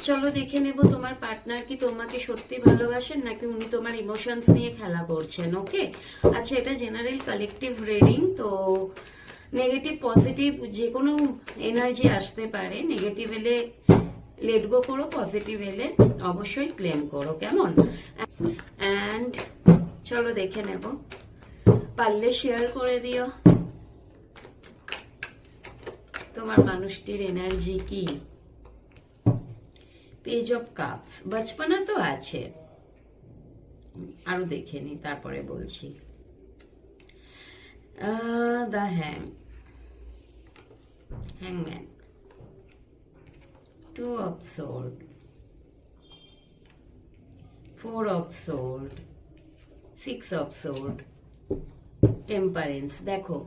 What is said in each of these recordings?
চলো দেখে নেব তোমার পার্টনার কি তোমাকে সত্যি ভালোবাসেন নাকি উনি তোমার ইমোশনস নিয়ে খেলা করছেন। ওকে, আচ্ছা, এটা জেনারেল কালেকটিভ রিডিং। তো নেগেটিভ পজিটিভ যে কোনো এনার্জি আসতে পারে। নেগেটিভ এলে লেট গো করো, পজিটিভ এলে অবশ্যই ক্লেম করো, কেমন? অ্যান্ড চলো দেখে নেব, পারলে শেয়ার করে দিও তোমার মানুষটির এনার্জি কি। পেজ অফ কাপস, বচপনা তো আছে, আরো দেখে নি তারপরে বলছি। দ্য হ্যাংম্যান, two of sword, four of sword, six of sword, temperance. দেখো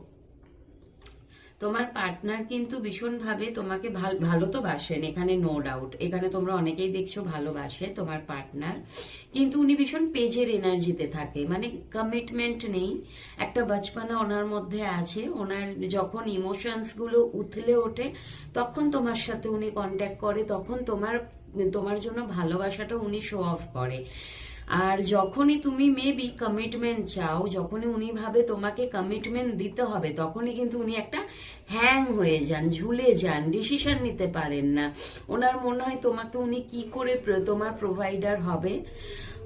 তোমার পার্টনার কিন্তু ভীষণভাবে তোমাকে ভালো তো বাসেন, এখানে নো ডাউট। এখানে তোমরা অনেকেই দেখছো ভালোবাসে তোমার পার্টনার, কিন্তু উনি ভীষণ পেজের এনার্জিতে থাকে, মানে কমিটমেন্ট নেই। একটা বচপনা ওনার মধ্যে আছে। ওনার যখন ইমোশনস গুলো উথলে ওঠে তখন তোমার সাথে উনি কন্ট্যাক্ট করে, তখন তোমার জন্য ভালোবাসাটা উনি শো অফ করে। আর যখনই তুমি মেবি কমিটমেন্ট চাও, যখনই উনি ভাবে তোমাকে কমিটমেন্ট দিতে হবে, তখনই কিন্তু উনি একটা হ্যাং হয়ে যান, ঝুলে যান, ডিসিশন নিতে পারেন না। ওনার মনে হয় তোমাকে উনি কি করে তোমার প্রোভাইডার হবে,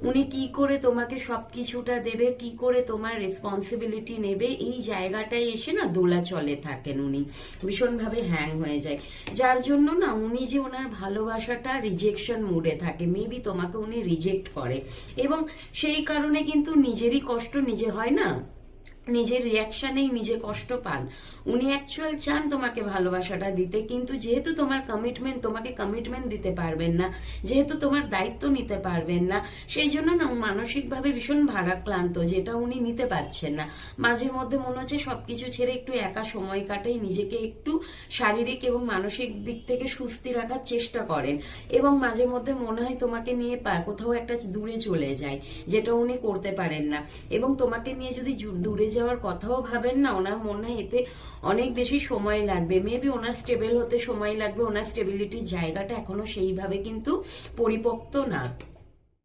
উনি কি করে তোমাকে সবকিছুটা দেবে, কি করে তোমার রেসপন্সিবিলিটি নেবে, এই জায়গাটায় এসে না দোলাচলে থাকেন উনি, ভীষণভাবে হ্যাং হয়ে যায়। যার জন্য না উনি যে ওনার ভালোবাসাটা রিজেকশন মুডে থাকে, মেবি তোমাকে উনি রিজেক্ট করে, এবং সেই কারণে কিন্তু নিজেরই কষ্ট নিজে হয় না, নিজের রিয়াকশনেই নিজে কষ্ট পান। উনি অ্যাকচুয়াল চান তোমাকে ভালোবাসাটা দিতে, কিন্তু যেহেতু তোমাকে কমিটমেন্ট দিতে পারবেন না, যেহেতু তোমার দায়িত্ব নিতে পারবেন না, সেই জন্য না মানসিকভাবে ভীষণ ভারাক্রান্ত, যেটা উনি নিতে পারছেন না। মাঝে মধ্যে মনে হচ্ছে সবকিছু ছেড়ে একটু একা সময় কাটাই, নিজেকে একটু শারীরিক এবং মানসিক দিক থেকে সুস্থি রাখার চেষ্টা করেন, এবং মাঝে মধ্যে মনে হয় তোমাকে নিয়ে কোথাও একটা দূরে চলে যায়, যেটা উনি করতে পারেন না। এবং তোমাকে নিয়ে যদি দূরে যাওয়ার কথাও ভাবেন না, ওনার মনে হয় এতে অনেক বেশি সময় লাগবে, মেবি ওনার স্টেবল হতে সময় লাগবে, ওনার স্টেবিলিটির জায়গাটা এখনো সেইভাবে কিন্তু পরিপক্ত না।